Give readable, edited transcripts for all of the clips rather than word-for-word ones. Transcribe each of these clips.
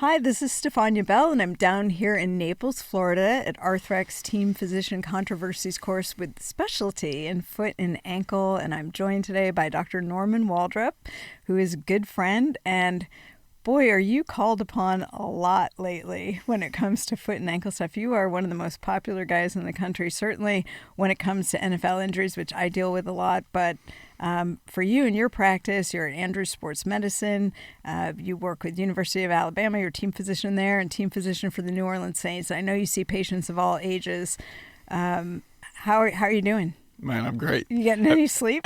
Hi, this is Stephania Bell, and I'm down here in Naples, Florida at Arthrex Team Physician Controversies course with specialty in foot and ankle. And I'm joined today by Dr. Norman Waldrop, who is a good friend. And boy, are you called upon a lot lately when it comes to foot and ankle stuff. You are one of the most popular guys in the country, certainly when it comes to NFL injuries, which I deal with a lot. But for you and your practice, you're at Andrews Sports Medicine. You work with University of Alabama. You're team physician there and team physician for the New Orleans Saints. I know you see patients of all ages. How are you doing? Man, I'm great. You getting any sleep?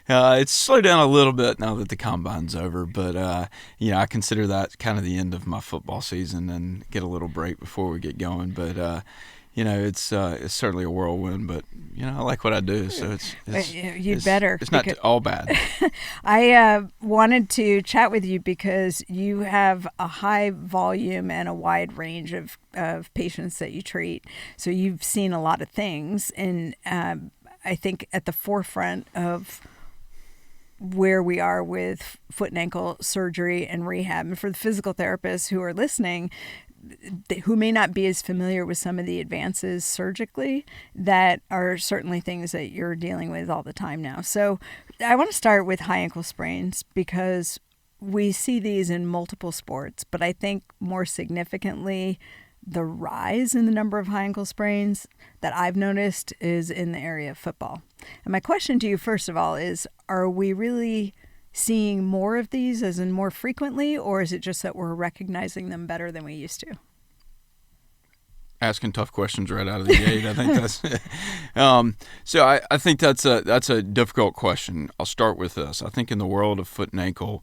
It's slowed down a little bit now that the combine's over, but I consider that kind of the end of my football season and get a little break before we get going. But it's certainly a whirlwind, but I like what I do, so it's better. It's not all bad. I wanted to chat with you because you have a high volume and a wide range of patients that you treat. So you've seen a lot of things, and I think at the forefront of where we are with foot and ankle surgery and rehab. And for the physical therapists who are listening, who may not be as familiar with some of the advances surgically, that are certainly things that you're dealing with all the time now. So I want to start with high ankle sprains because we see these in multiple sports, but I think more significantly, the rise in the number of high ankle sprains that I've noticed is in the area of football. And my question to you, first of all, is are we really seeing more of these as in more frequently, or is it just that we're recognizing them better than we used to? Asking tough questions right out of the gate. I think that's so I think that's a difficult question. I'll start with this. I think in the world of foot and ankle,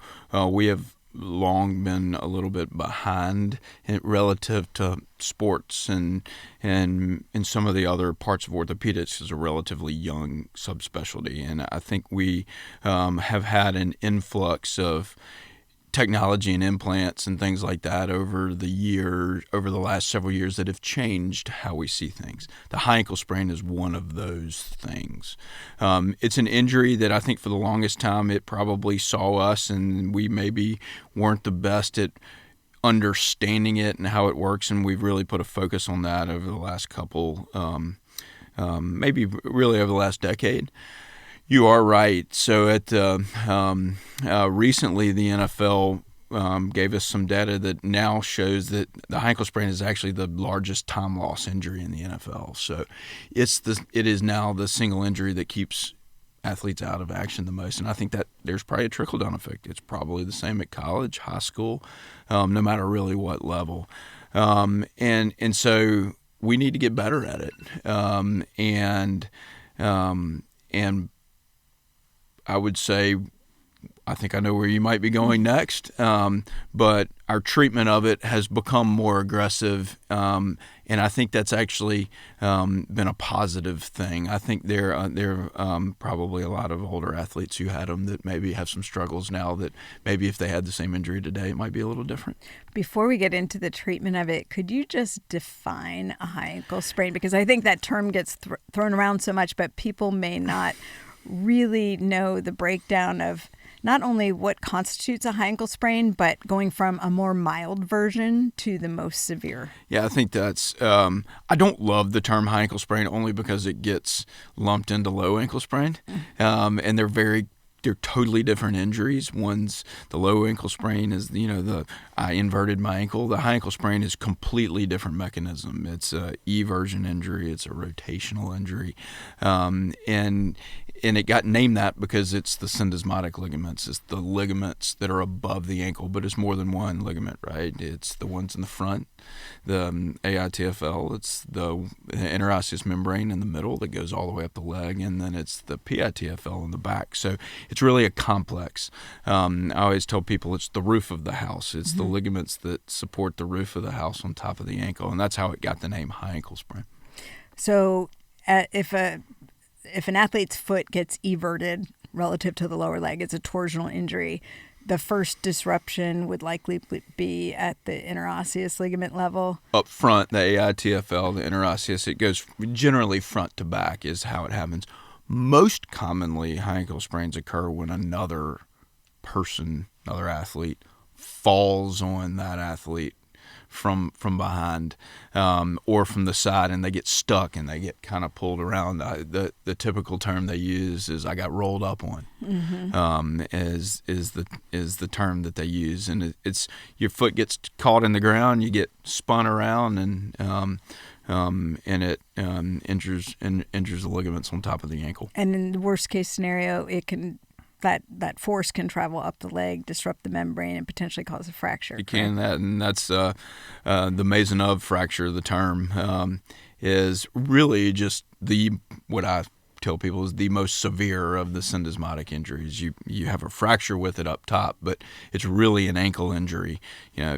we have long been a little bit behind relative to sports and in some of the other parts of orthopedics is a relatively young subspecialty. And I think we have had an influx of technology and implants and things like that over the last several years that have changed how we see things. The high ankle sprain is one of those things. It's an injury that I think for the longest time it probably saw us, and we maybe weren't the best at understanding it and how it works, and we've really put a focus on that over the last couple, maybe really over the last decade. You are right. So recently the NFL gave us some data that now shows that the high ankle sprain is actually the largest time loss injury in the NFL. So it is now the single injury that keeps athletes out of action the most. And I think that there's probably a trickle-down effect. It's probably the same at college, high school, no matter really what level. And so we need to get better at it. And I would say, I think I know where you might be going next, but our treatment of it has become more aggressive, and I think that's actually been a positive thing. I think there are probably a lot of older athletes who had them that maybe have some struggles now that maybe if they had the same injury today, it might be a little different. Before we get into the treatment of it, could you just define a high ankle sprain? Because I think that term gets thrown around so much, but people may not really know the breakdown of not only what constitutes a high ankle sprain, but going from a more mild version to the most severe. Yeah, I think that's I don't love the term high ankle sprain only because it gets lumped into low ankle sprain, and they're totally different injuries. One's the low ankle sprain is I inverted my ankle. The high ankle sprain is completely different mechanism. It's a eversion injury. It's a rotational injury, and it got named that because it's the syndesmotic ligaments. It's the ligaments that are above the ankle, but it's more than one ligament, right? It's the ones in the front, the AITFL. It's the interosseous membrane in the middle that goes all the way up the leg, and then it's the PITFL in the back. So it's really a complex. I always tell people it's the roof of the house. It's the ligaments that support the roof of the house on top of the ankle, and that's how it got the name high ankle sprain. So if an athlete's foot gets everted relative to the lower leg, it's a torsional injury. The first disruption would likely be at the interosseous ligament level. Up front, the AITFL, the interosseous, it goes generally front to back is how it happens. Most commonly, high ankle sprains occur when another person, another athlete, falls on that athlete from behind or from the side, and they get stuck and they get kind of pulled around. The typical term they use is "I got rolled up on." Is the term that they use, and it's your foot gets caught in the ground, you get spun around, and it injures the ligaments on top of the ankle. And in the worst case scenario, it can that force can travel up the leg, disrupt the membrane, and potentially cause a fracture. You can that's the Maisonneuve fracture. The term is really just what I tell people is the most severe of the syndesmotic injuries. You have a fracture with it up top, but it's really an ankle injury.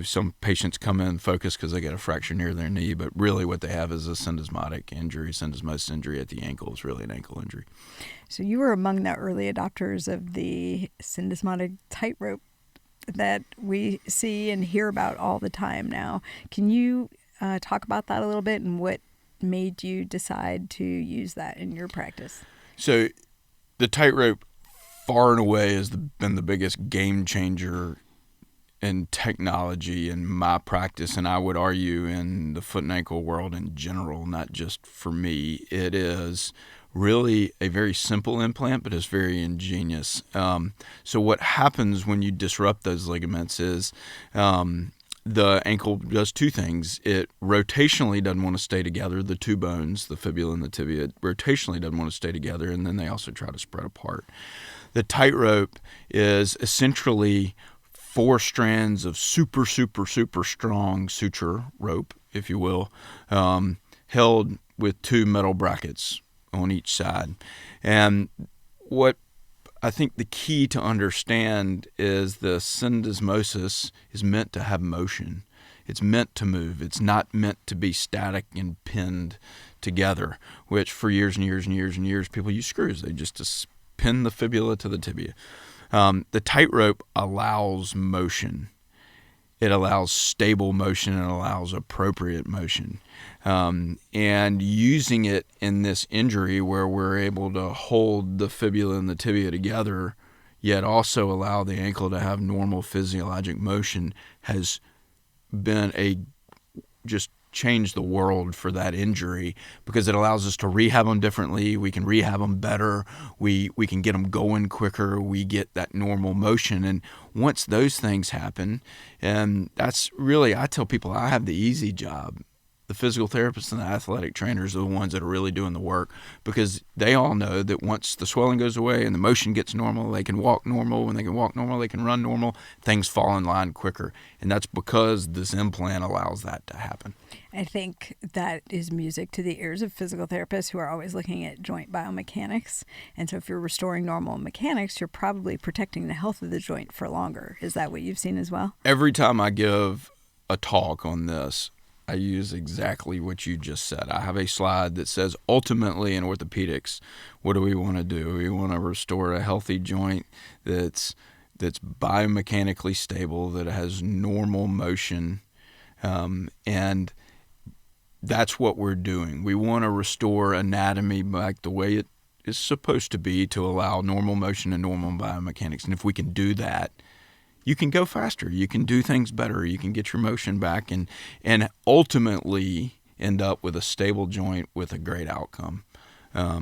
Some patients come in focused because they get a fracture near their knee, but really what they have is a syndesmotic injury. Syndesmosis injury at the ankle is really an ankle injury. So you were among the early adopters of the Syndesmotic Tightrope that we see and hear about all the time now. Can you talk about that a little bit and what made you decide to use that in your practice? So the tightrope far and away has been the biggest game changer in technology in my practice, and I would argue in the foot and ankle world in general, not just for me. It is really a very simple implant, but it's very ingenious. So what happens when you disrupt those ligaments is the ankle does two things. It rotationally doesn't want to stay together. The two bones, the fibula and the tibia, rotationally doesn't want to stay together, and then they also try to spread apart. The tightrope is essentially 4 strands of super, super, super strong suture rope, if you will, held with 2 metal brackets on each side. And what I think the key to understand is the syndesmosis is meant to have motion. It's meant to move. It's not meant to be static and pinned together, which for years and years and years and years, people use screws. They just pin the fibula to the tibia. The tightrope allows motion. It allows stable motion and allows appropriate motion. And using it in this injury where we're able to hold the fibula and the tibia together, yet also allow the ankle to have normal physiologic motion, has been just changed the world for that injury, because it allows us to rehab them differently. We can rehab them better. We can get them going quicker. We get that normal motion. And once those things happen, and that's really, I tell people I have the easy job. The physical therapists and the athletic trainers are the ones that are really doing the work, because they all know that once the swelling goes away and the motion gets normal, they can walk normal. When they can walk normal, they can run normal. Things fall in line quicker. And that's because this implant allows that to happen. I think that is music to the ears of physical therapists who are always looking at joint biomechanics. And so if you're restoring normal mechanics, you're probably protecting the health of the joint for longer. Is that what you've seen as well? Every time I give a talk on this, I use exactly what you just said. I have a slide that says, ultimately in orthopedics, what do we want to do? We want to restore a healthy joint that's biomechanically stable, that has normal motion, and that's what we're doing. We want to restore anatomy back the way it is supposed to be to allow normal motion and normal biomechanics. And if we can do that, you can go faster. You can do things better. You can get your motion back and ultimately end up with a stable joint with a great outcome. I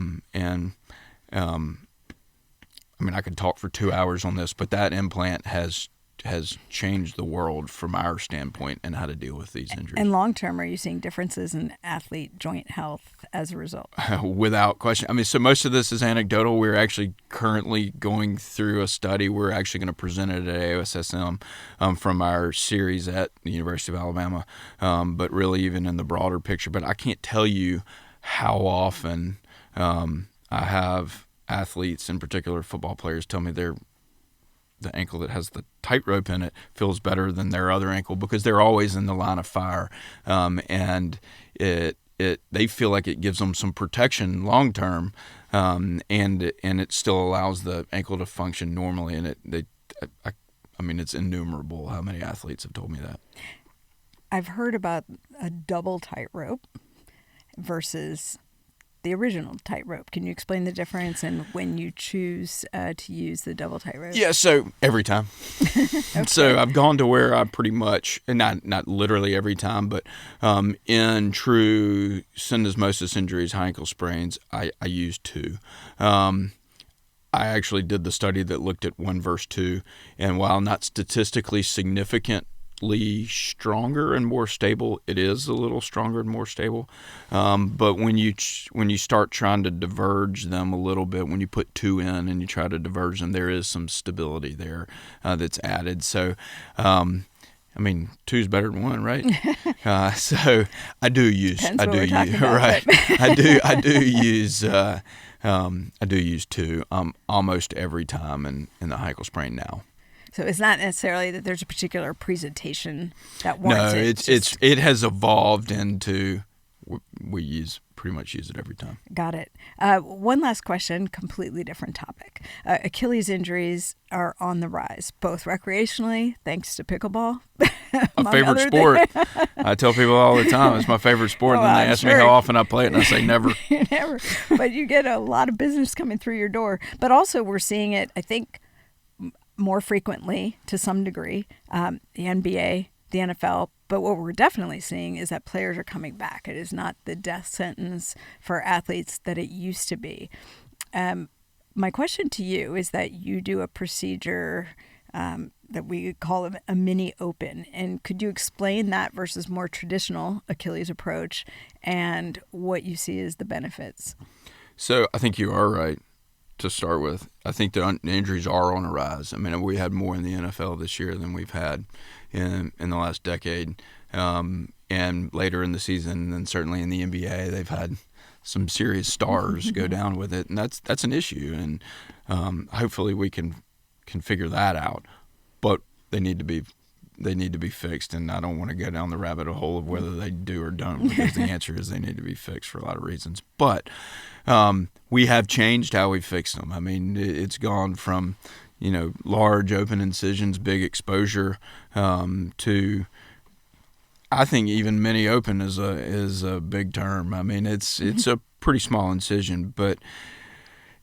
could talk for 2 hours on this, but that implant has changed the world from our standpoint and how to deal with these injuries. And long term, are you seeing differences in athlete joint health as a result? Without question. So most of this is anecdotal. We're actually currently going through a study. We're actually going to present it at AOSSM from our series at the University of Alabama, but really even in the broader picture. But I can't tell you how often I have athletes, in particular football players, tell me the ankle that has the tightrope in it feels better than their other ankle, because they're always in the line of fire, and they feel like it gives them some protection long term, and it still allows the ankle to function normally. And it's innumerable how many athletes have told me that. I've heard about a double tightrope versus the original tightrope. Can you explain the difference and when you choose to use the double tightrope? Yeah, so every time. Okay. So I've gone to where I pretty much, and not literally every time, but in true syndesmosis injuries, high ankle sprains, I use 2. I actually did the study that looked at 1 versus 2, and while not statistically significantly stronger and more stable, it is a little stronger and more stable. But when you start trying to diverge them a little bit, when you put 2 in and you try to diverge them, there is some stability there that's added. So, 2 is better than 1, right? So I do use right. I do use 2 almost every time in the high ankle sprain now. So it's not necessarily that there's a particular presentation that warrants it. No, it has evolved into we pretty much use it every time. Got it. One last question, completely different topic. Achilles injuries are on the rise, both recreationally, thanks to pickleball. My favorite sport. I tell people all the time, it's my favorite sport. And then they ask me how often I play it, and I say never. Never. But you get a lot of business coming through your door. But also we're seeing it, I think, more frequently to some degree, the NBA, the NFL. But what we're definitely seeing is that players are coming back. It is not the death sentence for athletes that it used to be. My question to you is that you do a procedure that we call a mini open. And could you explain that versus more traditional Achilles approach and what you see as the benefits? So I think you are right to start with. I think the injuries are on a rise. We had more in the NFL this year than we've had in the last decade. And later in the season, and certainly in the NBA, they've had some serious stars go down with it. And that's an issue. And hopefully we can figure that out. But they need to be fixed, and I don't want to go down the rabbit hole of whether they do or don't, because the answer is they need to be fixed for a lot of reasons. But we have changed how we fix them. It's gone from large open incisions, big exposure, to I think even mini open is a big term. It's a pretty small incision,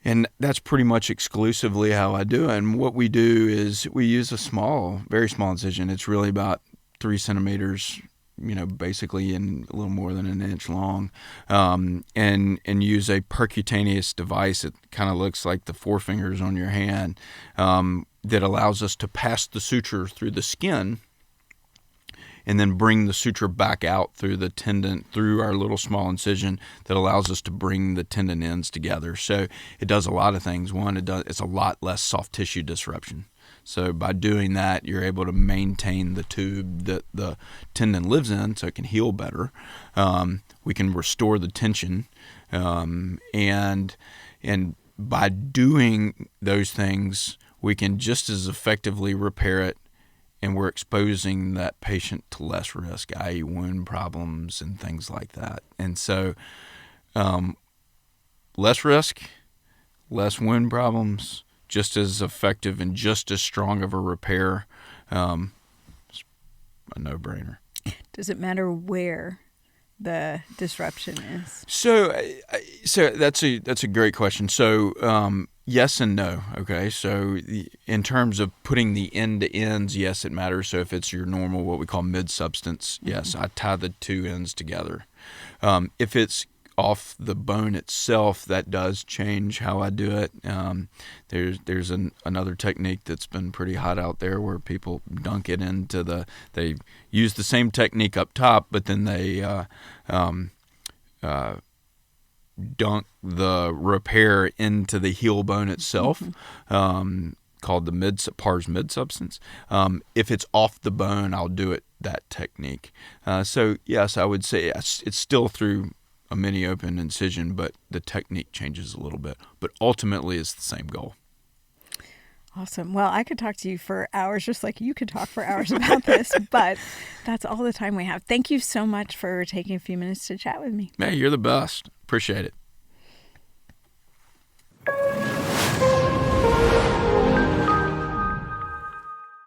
and that's pretty much exclusively how I do it. And what we do is we use a very small incision. It's really about 3 centimeters, basically in a little more than an inch long, and use a percutaneous device. It kind of looks like the forefingers on your hand, that allows us to pass the suture through the skin and then bring the suture back out through the tendon, through our little small incision that allows us to bring the tendon ends together. So it does a lot of things. One, it's a lot less soft tissue disruption. So by doing that, you're able to maintain the tube that the tendon lives in so it can heal better. We can restore the tension. And by doing those things, we can just as effectively repair it, and we're exposing that patient to less risk, i.e. wound problems and things like that. And so less risk, less wound problems, just as effective and just as strong of a repair. It's a no-brainer. Does it matter where the disruption is? So that's a great question. So yes and no. Okay. So in terms of putting the end to ends, yes, it matters. So if it's your normal, what we call mid-substance, yes, I tie the 2 ends together. If it's off the bone itself, that does change how I do it. There's another technique that's been pretty hot out there where people dunk it into they use the same technique up top, but then they dunk the repair into the heel bone itself, called the pars mid-substance. If it's off the bone, I'll do it that technique. So yes, I would say it's still through a mini open incision, but the technique changes a little bit. But ultimately, it's the same goal. Awesome. Well, I could talk to you for hours, just like you could talk for hours about this, but that's all the time we have. Thank you so much for taking a few minutes to chat with me. Man, you're the best. Appreciate it.